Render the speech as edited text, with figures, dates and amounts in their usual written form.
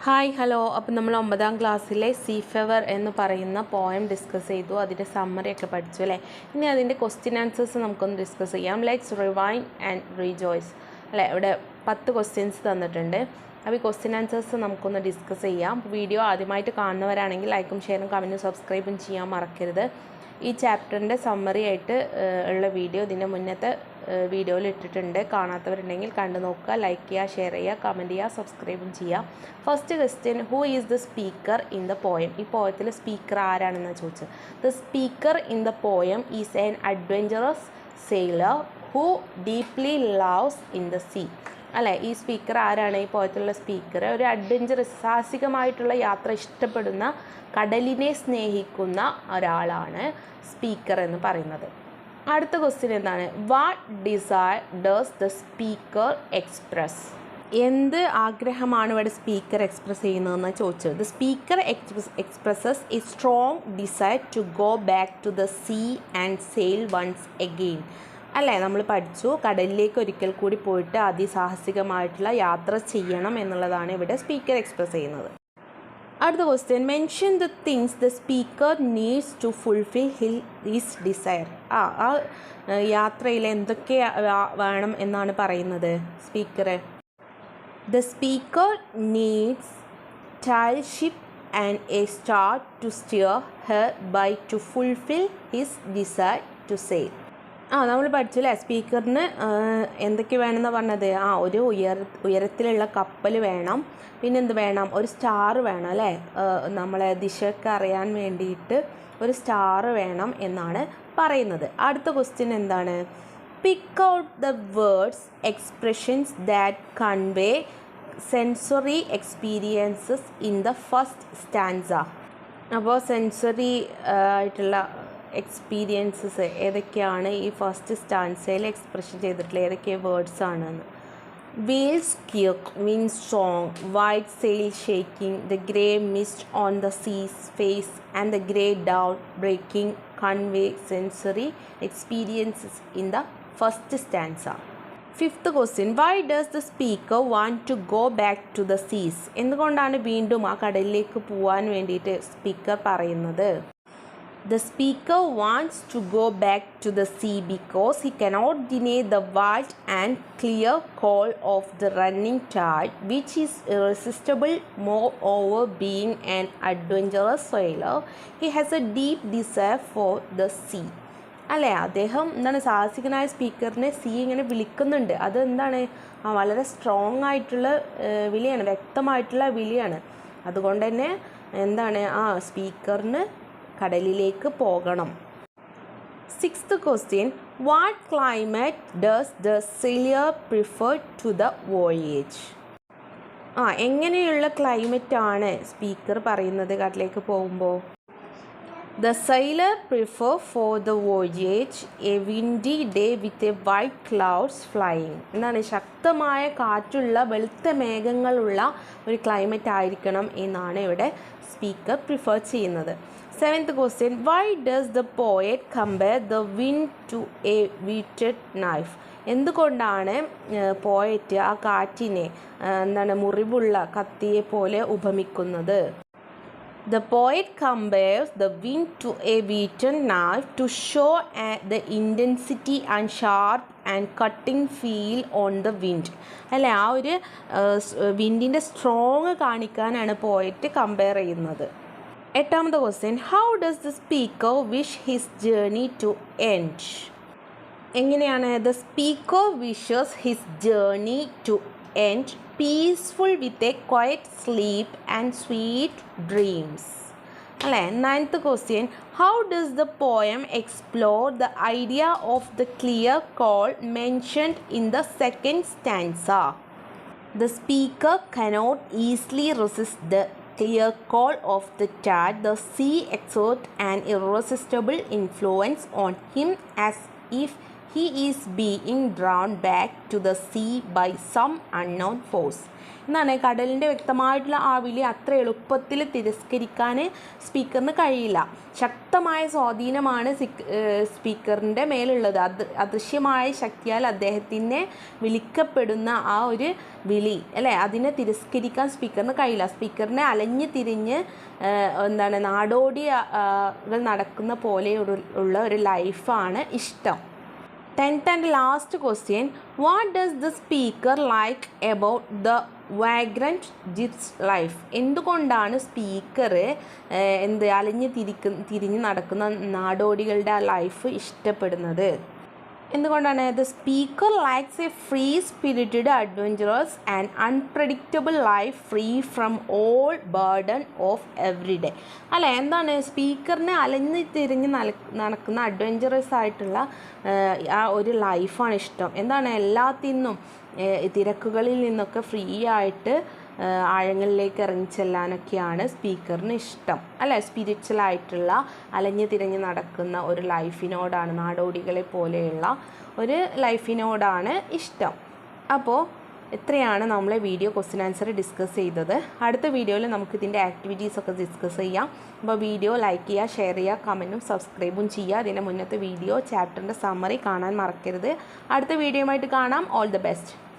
Hi hello. അപ്പം നമ്മൾ 9ാം ക്ലാസ്സിലെ സീഫെവർ എന്ന് പറയുന്ന പോയം ഡിസ്കസ് ചെയ്തു. അതിൻ്റെ സമ്മറി ഒക്കെ പഠിച്ചു അല്ലേ. ഇനി അതിൻ്റെ ക്വസ്റ്റ്യൻ ആൻസേഴ്സ് നമുക്കൊന്ന് ഡിസ്കസ് ചെയ്യാം. ലെറ്റ്സ് റിവൈൻ ആൻഡ് റീജോയ്സ് അല്ലേ. ഇവിടെ 10 ക്വസ്റ്റ്യൻസ് തന്നിട്ടുണ്ട്. അപ്പോൾ ഈ ക്വസ്റ്റ്യൻ ആൻസേഴ്സ് നമുക്കൊന്ന് ഡിസ്കസ് ചെയ്യാം. വീഡിയോ ആദ്യമായിട്ട് കാണുന്നവരാണെങ്കിൽ ലൈക്കും ഷെയറും കമൻറ്റും സബ്സ്ക്രൈബും ചെയ്യാൻ മറക്കരുത്. ഈ ചാപ്റ്ററിൻ്റെ സമ്മറി ആയിട്ട് ഉള്ള വീഡിയോ ഇതിൻ്റെ മുന്നത്തെ വീഡിയോയിൽ ഇട്ടിട്ടുണ്ട്. കാണാത്തവരുണ്ടെങ്കിൽ കണ്ടു നോക്കുക, ലൈക്ക് ചെയ്യുക, ഷെയർ ചെയ്യുക, കമൻറ്റ് ചെയ്യുക, സബ്സ്ക്രൈബും ചെയ്യുക. First question, who is the speaker in the poem? ഈ പോയത്തിൽ സ്പീക്കർ ആരാണെന്നാണ് ചോദിച്ചത്. The speaker in the poem is an adventurous sailor who deeply loves in the sea. അല്ലേ, ഈ സ്പീക്കർ ആരാണ്? ഈ പോയത്തിലുള്ള സ്പീക്കർ ഒരു അഡ്വഞ്ചറസ് സാഹസികമായിട്ടുള്ള യാത്ര ഇഷ്ടപ്പെടുന്ന, കടലിനെ സ്നേഹിക്കുന്ന ഒരാളാണ് സ്പീക്കർ എന്ന് പറയുന്നത്. അടുത്ത ക്വസ്റ്റ്യൻ എന്താണ്? What desire does the speaker express? എന്ത് ആഗ്രഹമാണ് ഇവിടെ സ്പീക്കർ എക്സ്പ്രസ് ചെയ്യുന്നതെന്ന് ചോദിച്ചത്. The speaker expresses a strong desire to go back to the sea and sail once again. അല്ലേ, നമ്മൾ പഠിച്ചു കടലിലേക്ക് ഒരിക്കൽ കൂടി പോയിട്ട് അതിസാഹസികമായിട്ടുള്ള യാത്ര ചെയ്യണം എന്നുള്ളതാണ് ഇവിടെ സ്പീക്കർ എക്സ്പ്രസ് ചെയ്യുന്നത്. അടുത്ത question, mention the things the speaker needs to fulfil his desire. ആ യാത്രയിൽ എന്തൊക്കെ വേണം എന്നാണ് പറയുന്നത് speaker. The speaker needs tall ship and a star to steer her by to fulfil his desire to sail. നമ്മൾ പഠിച്ചില്ലേ സ്പീക്കറിന് എന്തൊക്കെ വേണമെന്ന് പറഞ്ഞത്. ഒരു ഉയരത്തിലുള്ള കപ്പൽ വേണം, പിന്നെന്ത് വേണം? ഒരു സ്റ്റാർ വേണം അല്ലേ, നമ്മളെ ദിശയൊക്കെ അറിയാൻ വേണ്ടിയിട്ട് ഒരു സ്റ്റാർ വേണം എന്നാണ് പറയുന്നത്. അടുത്ത ക്വസ്റ്റ്യൻ എന്താണ്? Pick out the words expressions that convey sensory experiences in the first stanza. അപ്പോൾ സെൻസറി ആയിട്ടുള്ള എക്സ്പീരിയൻസസ് ഏതൊക്കെയാണ് ഈ ഫസ്റ്റ് സ്റ്റാൻസയിൽ എക്സ്പ്രഷൻ ചെയ്തിട്ടുള്ള ഏതൊക്കെ വേർഡ്സ് ആണെന്ന്. Whales squeak, wind strong, white sail shaking, the grey mist on the sea's face and the grey dawn breaking convey sensory experiences in the first stanza. Fifth question, why does the speaker want to go back to the seas? എന്തുകൊണ്ടാണ് വീണ്ടും ആ കടലിലേക്ക് പോകാൻ വേണ്ടിയിട്ട് speaker പറയുന്നത്? The speaker wants to go back to the sea because he cannot deny the wild and clear call of the running tide, which is irresistible. Moreover, being an adventurous sailor, he has a deep desire for the sea. അല്ലേ, അദ്ദേഹം എന്താണ്, സാഹസികനായ സ്പീക്കറിനെ see ഇങ്ങനെ വിളിക്കുന്നുണ്ട്. അതെന്താണ്, വളരെ strong ആയിട്ടുള്ള വിളിയാണ്, വ്യക്തമായിട്ടുള്ള വിളിയാണ്. അതുകൊണ്ട് തന്നെ എന്താണ്, സ്പീക്കറിന് കടലിലേക്ക് പോകണം. Sixth question, what climate does the sailor prefer to the voyage? എങ്ങനെയുള്ള ക്ലൈമറ്റാണ് സ്പീക്കർ പറയുന്നത് കടലിലേക്ക് പോകുമ്പോൾ? The sailor prefer for the voyage a windy day with a white clouds flying. എന്താണ്, ശക്തമായ കാറ്റുള്ള വെളുത്ത മേഘങ്ങളുള്ള ഒരു ക്ലൈമറ്റ് ആയിരിക്കണം എന്നാണ് ഇവിടെ സ്പീക്കർ പ്രിഫർ ചെയ്യുന്നത്. Seventh question, why does the poet compare the wind to a whetted knife? എന്തുകൊണ്ടാണ് പോയറ്റ് ആ കാറ്റിനെ മുറിവുള്ള കത്തിയെ പോലെ ഉപമിക്കുന്നത്? The poet compares the wind to a wheaten knife to show the intensity and sharp and cutting feel on the wind. അല്ലേ, ആ ഒരു വിൻഡിൻ്റെ strong കാണിക്കാനാണ് poet compare ചെയ്യുന്നത്. എട്ടാമത്തെ question, how does the speaker wish his journey to end? എങ്ങനെയാണ്? The speaker wishes his journey to end peaceful with a quiet sleep and sweet dreams. അല്ലേ. Ninth question, how does the poem explore the idea of the clear call mentioned in the second stanza? The speaker cannot easily resist the clear call of the tide. The sea exerts an irresistible influence on him as if he is being drawn back to the sea by some unknown force. എന്നാണ് കടലിൻ്റെ വ്യക്തമായിട്ടുള്ള ആ വിളി അത്ര എളുപ്പത്തിൽ തിരസ്കരിക്കാൻ സ്പീക്കറിന് കഴിയില്ല. ശക്തമായ സ്വാധീനമാണ് സ്പീക്കറിൻ്റെ മേലുള്ളത്. അദൃശ്യമായ ശക്തിയാൽ അദ്ദേഹത്തിനെ വിളിക്കപ്പെടുന്ന ആ ഒരു വിളി അല്ലേ, അതിനെ തിരസ്കരിക്കാൻ സ്പീക്കറിന് കഴിയില്ല. സ്പീക്കറിനെ അലഞ്ഞ് തിരിഞ്ഞ് നാടോടികൾ നടക്കുന്ന പോലെ ഉള്ള ഒരു ലൈഫാണ് ഇഷ്ടം. 10th and last question, what does the speaker like about the vagrant gypsy life? എന്തുകൊണ്ടാണ് സ്പീക്കർ അലഞ്ഞ് തിരിഞ്ഞ് നടക്കുന്ന നാടോടികളുടെ ആ ലൈഫ് ഇഷ്ടപ്പെടുന്നത്? എന്തുകൊണ്ടാണ്? The speaker likes A free spirited adventurous and unpredictable life free from all burden of every day. അല്ലേ, എന്താണ് സ്പീക്കറിനെ അലഞ്ഞ് തിരിഞ്ഞ് നടക്കുന്ന അഡ്വഞ്ചറസ് ആയിട്ടുള്ള ആ ഒരു ലൈഫാണ് ഇഷ്ടം. എന്താണ് എല്ലാത്തിനും തിരക്കുകളിൽ നിന്നൊക്കെ ഫ്രീ ആയിട്ട് ആഴങ്ങളിലേക്ക് ഇറങ്ങിച്ചെല്ലാനൊക്കെയാണ് സ്പീക്കറിന് ഇഷ്ടം അല്ലേ. സ്പിരിച്വലായിട്ടുള്ള അലഞ്ഞു തിരിഞ്ഞ് നടക്കുന്ന ഒരു ലൈഫിനോടാണ്, നാടോടികളെ പോലെയുള്ള ഒരു ലൈഫിനോടാണ് ഇഷ്ടം. അപ്പോൾ ഇത്രയാണ് നമ്മളെ വീഡിയോ ക്വസ്റ്റ്യൻ ആൻസർ ഡിസ്കസ് ചെയ്തത്. അടുത്ത വീഡിയോയിൽ നമുക്കിതിൻ്റെ ആക്ടിവിറ്റീസൊക്കെ ഡിസ്കസ് ചെയ്യാം. അപ്പോൾ വീഡിയോ ലൈക്ക് ചെയ്യുക, ഷെയർ ചെയ്യുക, കമൻറ്റും സബ്സ്ക്രൈബും ചെയ്യുക. അതിൻ്റെ മുന്നത്തെ വീഡിയോ ചാപ്റ്ററിൻ്റെ സമ്മറി കാണാൻ മറക്കരുത്. അടുത്ത വീഡിയോയുമായിട്ട് കാണാം. All the best.